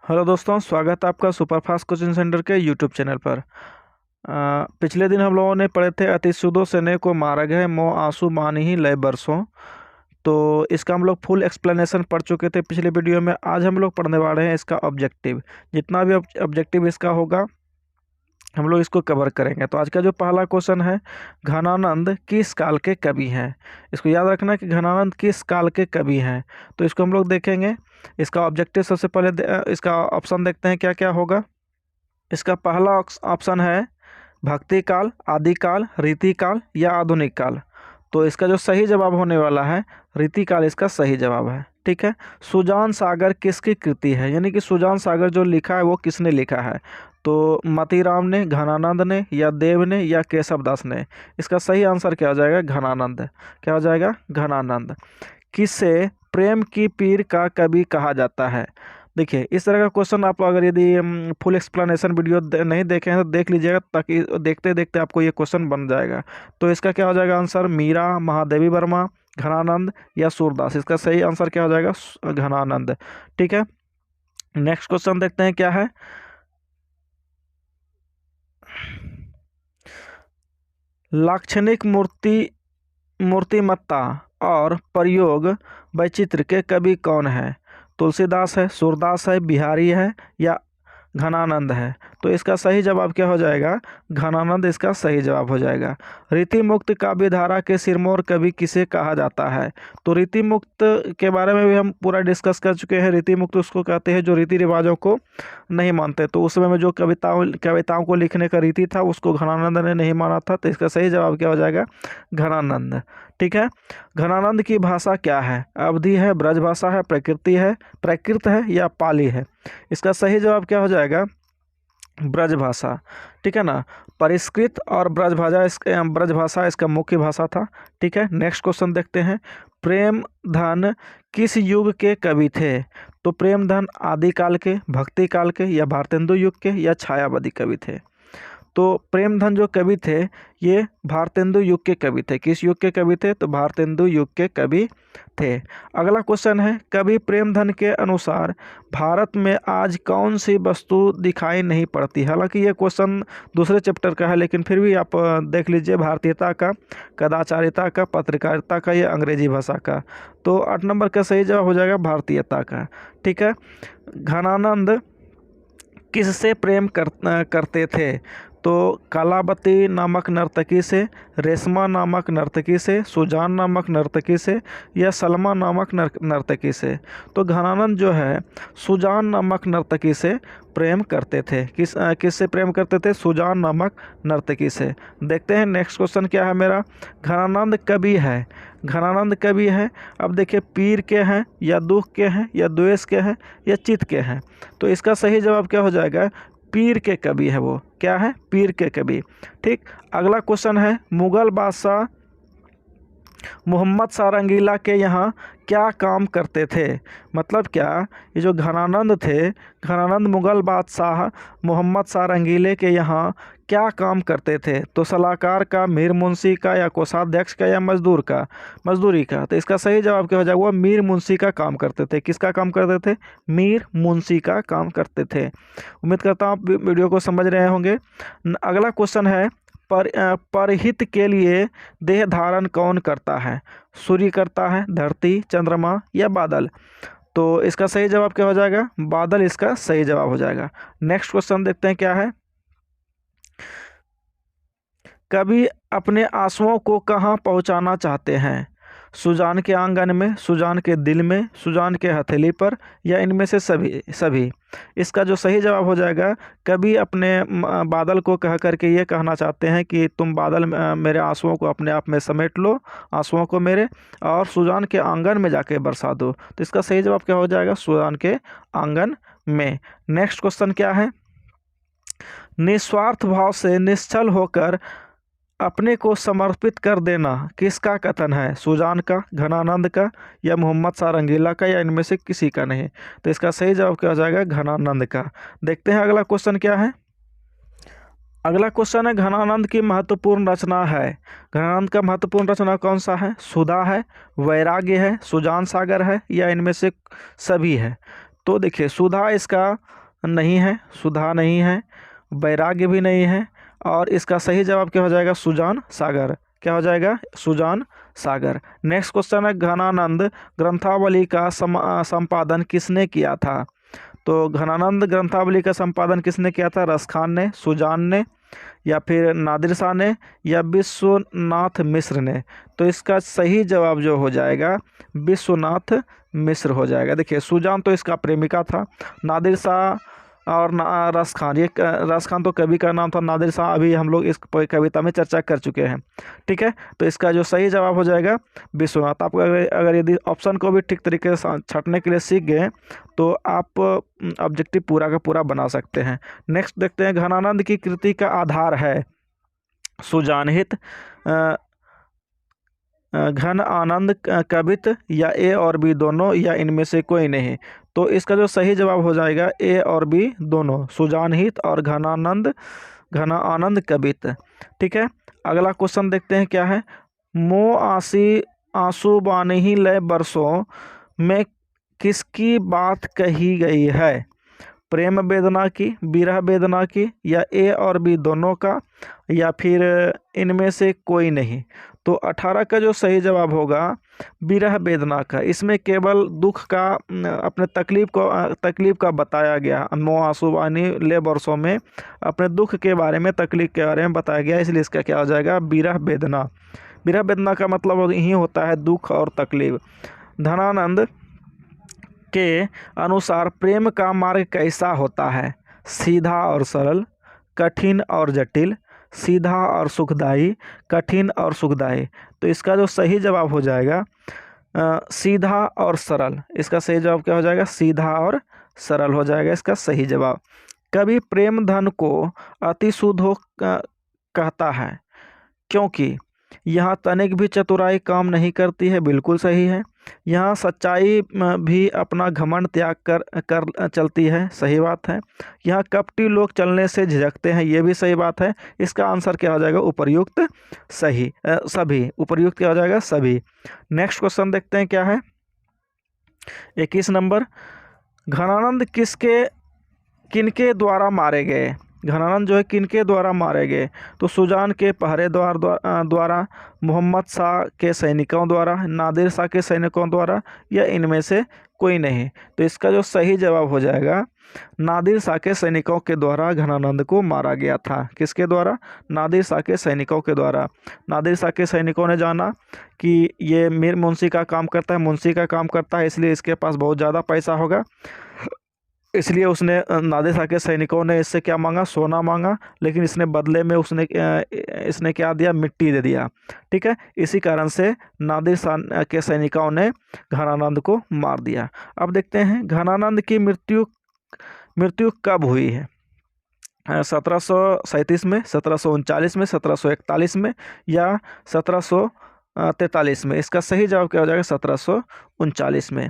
Hello दोस्तों, स्वागत है आपका सुपरफास्ट कोचिंग सेंटर के यूट्यूब चैनल पर। पिछले दिन हम लोगों ने पढ़े थे अति सुदो सेने को मार्ग है मोह आंसू मानी ही लय बरसों। तो इसका हम लोग फुल एक्सप्लेनेशन पढ़ चुके थे पिछले वीडियो में। आज हम लोग पढ़ने वाले हैं इसका ऑब्जेक्टिव। जितना भी ऑब्जेक्टिव इसका होगा हम लोग इसको कवर करेंगे। तो आज का जो पहला क्वेश्चन है, घनानंद किस काल के कवि हैं। इसको याद रखना कि घनानंद किस काल के कवि हैं। तो इसको हम लोग देखेंगे। इसका ऑब्जेक्टिव सबसे पहले इसका ऑप्शन देखते हैं क्या क्या होगा। इसका पहला ऑप्शन है भक्ति काल, आदिकाल, रीतिकाल या आधुनिक काल। तो इसका जो सही जवाब होने वाला है रीतिकाल इसका सही जवाब है। ठीक है। सुजान सागर किसकी कृति है, यानी कि सुजान सागर जो लिखा है वो किसने लिखा है। तो मतीराम ने, घनानंद ने या देव ने या केशवदास ने। इसका सही आंसर क्या हो जाएगा, घनानंद। क्या हो जाएगा, घनानंद। किसे प्रेम की पीर का कवि कहा जाता है। देखिए इस तरह का क्वेश्चन आप अगर यदि फुल एक्सप्लेनेशन वीडियो नहीं देखे हैं तो देख लीजिएगा, ताकि देखते देखते आपको ये क्वेश्चन बन जाएगा। तो इसका क्या हो जाएगा आंसर, मीरा, महादेवी वर्मा, घनानंद या सूरदास। इसका सही आंसर क्या हो जाएगा, घनानंद। ठीक है। नेक्स्ट क्वेश्चन देखते हैं क्या है। लाक्षणिक मूर्तिमत्ता और प्रयोग वैचित्र के कवि कौन है। तुलसीदास है, सूरदास है, बिहारी है या घनानंद है। तो इसका सही जवाब क्या हो जाएगा, घनानंद इसका सही जवाब हो जाएगा। रीतिमुक्त काव्यधारा के सिरमौर कवि किसे कहा जाता है। तो रीतिमुक्त के बारे में भी हम पूरा डिस्कस कर चुके हैं। रीतिमुक्त उसको कहते हैं जो रीति रिवाजों को नहीं मानते। तो उस समय में जो कविताओं को लिखने का रीति था उसको घनानंद ने नहीं माना था। तो इसका सही जवाब क्या हो जाएगा, घनानंद। ठीक है। घनानंद की भाषा क्या है, अवधी है, ब्रजभाषा है, प्राकृत है या पाली है। इसका सही जवाब क्या हो जाएगा, ब्रजभाषा। ठीक है ना। परिष्कृत और ब्रजभाषा इसका मुख्य भाषा था। ठीक है। नेक्स्ट क्वेश्चन देखते हैं। प्रेमधन किस युग के कवि थे। तो प्रेमधन आदिकाल के, भक्ति काल के या भारतेंदु युग के या छायावादी कवि थे। तो प्रेमधन जो कवि थे ये भारतेंदु युग के कवि थे। किस युग के कवि थे, तो भारतेंदु युग के कवि थे। अगला क्वेश्चन है, कवि प्रेमधन के अनुसार भारत में आज कौन सी वस्तु दिखाई नहीं पड़ती। हालांकि ये क्वेश्चन दूसरे चैप्टर का है, लेकिन फिर भी आप देख लीजिए, भारतीयता का, कदाचारिता का, पत्रकारिता का या अंग्रेजी भाषा का। तो 8 नंबर का सही जवाब हो जाएगा भारतीयता का। ठीक है। घनानंद किससे प्रेम करते थे। तो कलावती नामक नर्तकी से, रेशमा नामक नर्तकी से, सुजान नामक नर्तकी से या सलमा नामक नर्तकी से। तो घनानंद जो है सुजान नामक नर्तकी से प्रेम करते थे। किससे प्रेम करते थे, सुजान नामक नर्तकी से। देखते हैं नेक्स्ट क्वेश्चन क्या है मेरा। घनानंद कवि है, घनानंद कवि है। अब देखिए पीर के हैं या दुख के हैं या द्वेष के हैं या चित्त के हैं। तो इसका सही जवाब क्या हो जाएगा, पीर के कवि है वो। क्या है, पीर के कवि। ठीक। अगला क्वेश्चन है, मुगल बादशाह मोहम्मद शाह रंगीला के यहाँ क्या काम करते थे। मतलब क्या, ये जो घनानंद थे, घनानंद मुगल बादशाह मोहम्मद शाह रंगीले के यहाँ क्या काम करते थे। तो सलाहकार का, मीर मुंशी का या कोषाध्यक्ष का या मजदूरी का। तो इसका सही जवाब क्या हो जाएगा, वो मीर मुंशी का काम करते थे। किसका काम करते थे, मीर मुंशी का काम करते थे। उम्मीद करता हूँ आप वीडियो को समझ रहे होंगे। अगला क्वेश्चन है, परहित के लिए देह धारण कौन करता है। सूर्य करता है, धरती, चंद्रमा या बादल। तो इसका सही जवाब क्या हो जाएगा, बादल इसका सही जवाब हो जाएगा। नेक्स्ट क्वेश्चन देखते हैं क्या है। कवि अपने आंसुओं को कहाँ पहुँचाना चाहते हैं। सुजान के आंगन में, सुजान के दिल में, सुजान के हथेली पर या इनमें से सभी। इसका जो सही जवाब हो जाएगा, कवि अपने बादल को कह करके ये कहना चाहते हैं कि तुम बादल मेरे आंसुओं को अपने आप में समेट लो, आंसुओं को मेरे, और सुजान के आंगन में जाके बरसा दो। तो इसका सही जवाब क्या हो जाएगा, सुजान के आंगन में। नेक्स्ट क्वेश्चन क्या है। निस्वार्थ भाव से निश्चल होकर अपने को समर्पित कर देना किसका कथन है। सुजान का, घनानंद का या मोहम्मद शाह रंगीला का या इनमें से किसी का नहीं। तो इसका सही जवाब क्या हो जाएगा, घनानंद का। देखते हैं अगला क्वेश्चन क्या है। अगला क्वेश्चन है, घनानंद की महत्वपूर्ण रचना है। घनानंद का महत्वपूर्ण रचना कौन सा है, सुधा है, वैराग्य है, सुजान सागर है या इनमें से सभी है। तो देखिए सुधा इसका नहीं है, सुधा नहीं है, वैराग्य भी नहीं है, और इसका सही जवाब क्या हो जाएगा? सुजान सागर। क्या हो जाएगा? सुजान सागर। नेक्स्ट क्वेश्चन है, घनानंद ग्रंथावली का संपादन किसने किया था? तो घनानंद ग्रंथावली का संपादन किसने किया था? रस खान ने, सुजान ने, या फिर नादिर शाह ने, या विश्वनाथ मिश्र ने? तो इसका सही जवाब जो हो जाएगा विश्वनाथ मिश्र हो जाएगा। देखिए सुजान तो इसका प्रेमिका था, नादिर शाह और रस खान, ये रस खान तो कवि का नाम था, नादिर शाह अभी हम लोग इस कविता में चर्चा कर चुके हैं। ठीक है, तो इसका जो सही जवाब हो जाएगा विश्वनाथ। आप अगर यदि ऑप्शन को भी ठीक तरीके से छांटने के लिए सीख गए तो आप ऑब्जेक्टिव पूरा का पूरा बना सकते हैं। नेक्स्ट देखते हैं, घनानंद की कृति का आधार है सुजानहित, घन आनंद, कवित, या ए और बी दोनों, या इनमें से कोई नहीं? तो इसका जो सही जवाब हो जाएगा ए और बी दोनों, सुजानहित और घन आनंद कवित। ठीक है, अगला क्वेश्चन देखते हैं क्या है। आंसू बानी लय बरसों में किसकी बात कही गई है? प्रेम वेदना की, विरह वेदना की, या ए और बी दोनों का, या फिर इनमें से कोई नहीं? तो 18 का जो सही जवाब होगा विरह वेदना का। इसमें केवल दुख का, अपने तकलीफ का बताया गया। आंसू बानी ले बरसों में अपने दुख के बारे में, तकलीफ के बारे में बताया गया, इसलिए इसका क्या हो जाएगा? विरह वेदना। विरह वेदना का मतलब यही होता है दुख और तकलीफ। धनानंद के अनुसार प्रेम का मार्ग कैसा होता है? सीधा और सरल, कठिन और जटिल, सीधा और सुखदायी, कठिन और सुखदायी? तो इसका जो सही जवाब हो जाएगा सीधा और सरल। इसका सही जवाब क्या हो जाएगा? सीधा और सरल हो जाएगा इसका सही जवाब। कभी प्रेम धन को अति शुद्ध हो कहता है क्योंकि यहाँ तनिक भी चतुराई काम नहीं करती है, बिल्कुल सही है। यहाँ सच्चाई भी अपना घमंड त्याग कर चलती है, सही बात है। यहाँ कपटी लोग चलने से झिझकते हैं, ये भी सही बात है। इसका आंसर क्या हो जाएगा? उपर्युक्त सभी। उपर्युक्त क्या हो जाएगा? सभी। नेक्स्ट क्वेश्चन देखते हैं क्या है। 21 नंबर, घनानंद किनके द्वारा मारे गए? घनानंद जो है किनके द्वारा मारे गए? तो सुजान के पहरेदार द्वारा, मोहम्मद शाह के सैनिकों द्वारा, नादिर शाह के सैनिकों द्वारा, या इनमें से कोई नहीं? तो इसका जो सही जवाब हो जाएगा नादिर शाह के सैनिकों के द्वारा घनानंद को मारा गया था। किसके द्वारा? नादिर शाह के सैनिकों के द्वारा। नादिर शाह के सैनिकों ने जाना कि ये मीर मुंशी का काम करता है, मुंशी का काम करता है, इसलिए इसके पास बहुत ज़्यादा पैसा होगा, इसलिए उसने नादिर शाह के सैनिकों ने इससे क्या मांगा? सोना मांगा, लेकिन इसने बदले में इसने क्या दिया? मिट्टी दे दिया। ठीक है, इसी कारण से नादिर शाह के सैनिकों ने घनानंद को मार दिया। अब देखते हैं घनानंद की मृत्यु कब हुई है? 1737 में, 1739 में, 1741 में, या 1743 में? इसका सही जवाब क्या हो जाएगा? 1739 में।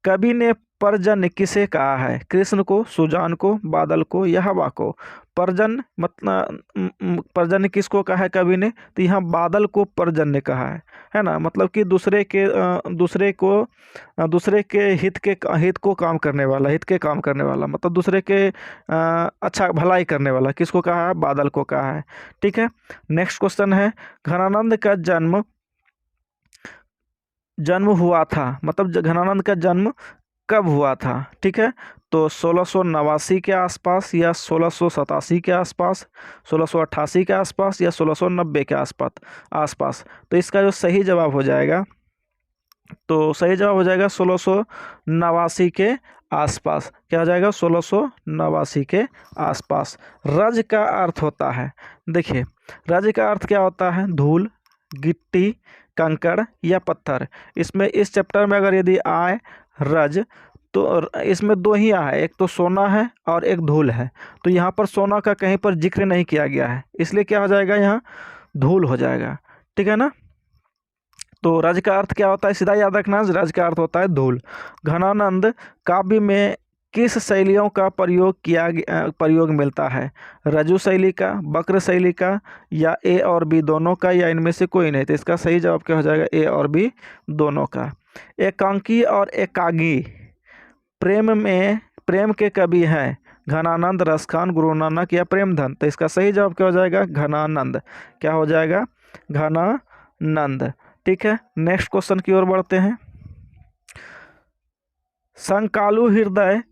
कवि ने परजन किसे कहा है? कृष्ण को, सुजान को, बादल को, या हवा को? परजन मतलब परजन किसको कहा है कवि ने? तो यहाँ बादल को परजन ने कहा है ना। मतलब कि दूसरे के हित को काम करने वाला, हित के काम करने वाला, मतलब दूसरे के अच्छा भलाई करने वाला, किसको कहा है? बादल को कहा है। ठीक है, नेक्स्ट क्वेश्चन है, घनानंद का जन्म हुआ था, मतलब घनानंद का जन्म कब हुआ था? ठीक है, तो 1689 के आसपास, या 1687 के आसपास, 1688 के आसपास, या 1690 के आसपास? तो इसका जो सही जवाब हो जाएगा, तो सही जवाब हो जाएगा 1689 के आसपास। क्या हो जाएगा? 1689 के आसपास। रज का अर्थ होता है, देखिए रज का अर्थ क्या होता है? धूल, गिट्टी, कंकड़, या पत्थर? इसमें इस चैप्टर में अगर यदि आए रज, तो इसमें दो ही है, एक तो सोना है और एक धूल है। तो यहाँ पर सोना का कहीं पर जिक्र नहीं किया गया है, इसलिए क्या हो जाएगा? यहाँ धूल हो जाएगा। ठीक है ना। तो रज का अर्थ क्या होता है? सीधा याद रखना, रज का अर्थ होता है धूल। घनानंद काव्य में किस शैलियों का प्रयोग मिलता है? रजु शैली का, वक्र शैली का, या ए और बी दोनों का, या इनमें से कोई नहीं? तो इसका सही जवाब क्या हो जाएगा? ए और बी दोनों का। एकांकी और एकागी प्रेम के कवि हैं घनानंद, रसखान, गुरु नानक या प्रेमधन। तो इसका सही जवाब क्या हो जाएगा? घनानंद। क्या हो जाएगा? घनानंद। ठीक है, नेक्स्ट क्वेश्चन की ओर बढ़ते हैं। संकालु हृदय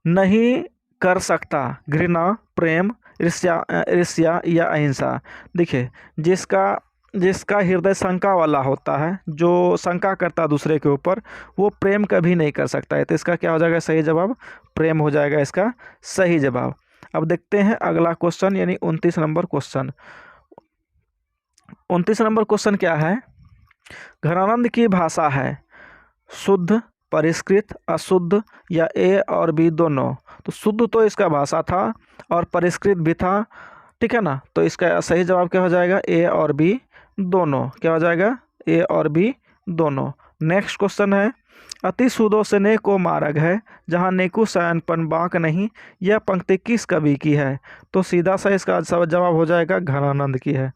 नहीं कर सकता घृणा, प्रेम, ईर्ष्या या अहिंसा। देखिए, जिसका हृदय शंका वाला होता है, जो शंका करता है दूसरे के ऊपर, वो प्रेम कभी नहीं कर सकता है। तो इसका क्या हो जाएगा सही जवाब? प्रेम हो जाएगा इसका सही जवाब। अब देखते हैं अगला क्वेश्चन, यानी 29 नंबर क्वेश्चन। 29 नंबर क्वेश्चन क्या है? घनानंद की भाषा है शुद्ध, परिष्कृत, अशुद्ध या ए और बी दोनों। तो शुद्ध तो इसका भाषा था और परिष्कृत भी था, ठीक है ना। तो इसका सही जवाब क्या हो जाएगा? ए और बी दोनों। क्या हो जाएगा? ए और बी दोनों। नेक्स्ट क्वेश्चन है, अति सुदो से ने को मार्ग है जहाँ नेकु शयनपन बांक नहीं, यह पंक्ति किस कवि की है? तो सीधा सा इसका जवाब हो जाएगा घनानंद की है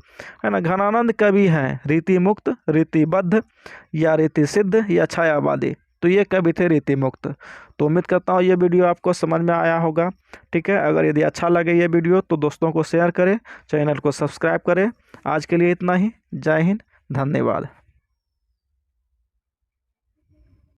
ना। घनानंद कवि हैं रीति मुक्त, रीतिबद्ध या रीति सिद्ध या छायावादी। तो ये कवि थे रीति मुक्त। तो उम्मीद करता हूँ ये वीडियो आपको समझ में आया होगा। ठीक है, अगर यदि अच्छा लगे ये वीडियो तो दोस्तों को शेयर करें, चैनल को सब्सक्राइब करें। आज के लिए इतना ही। जय हिंद, धन्यवाद।